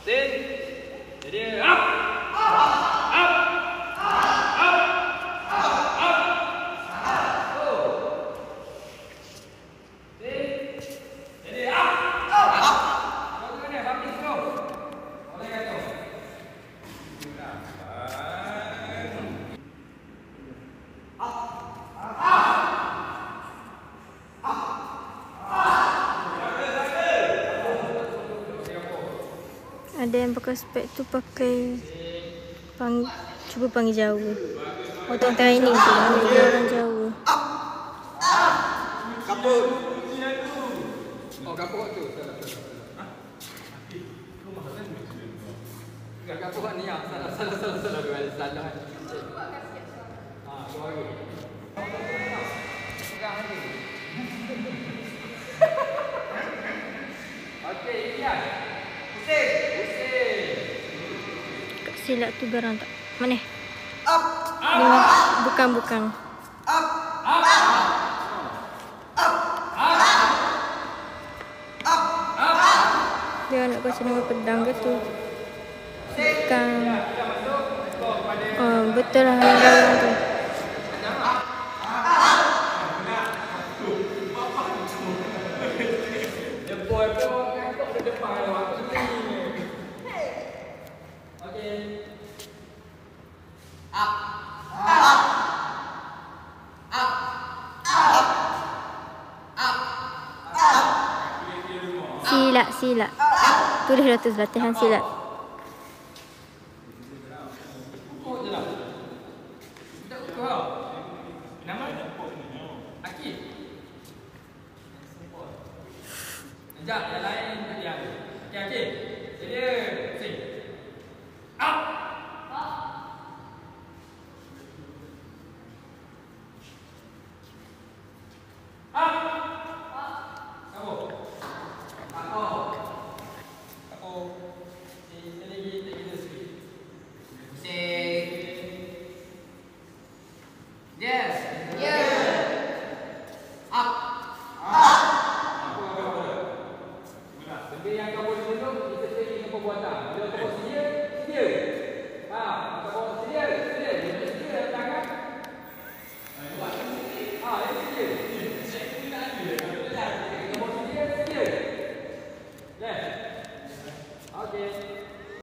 Sit. Jadi up. Up. Up. Up. Go. Sit. Jadi up. Up. Go ke mana? Habis go. Boleh kata. Ada yang pakai spek tu pakai cuba panggil Jawa. Orang tengah ini tu dia orang Jawa. Kapur. Oh, kapur tu. Enggak kapur ni ya. Salah dua salah. Dua lagi. Pegang lagi. Okey, iya. Pusing. Silat tu garang tak? Mana? Up. Bukan. Up. Up. Up. Up. Up. Dia nak kasi dengan pedang ke tu? Bukan. Oh, betul lah yang garang tu. Silat. Tulis atas latihan silat.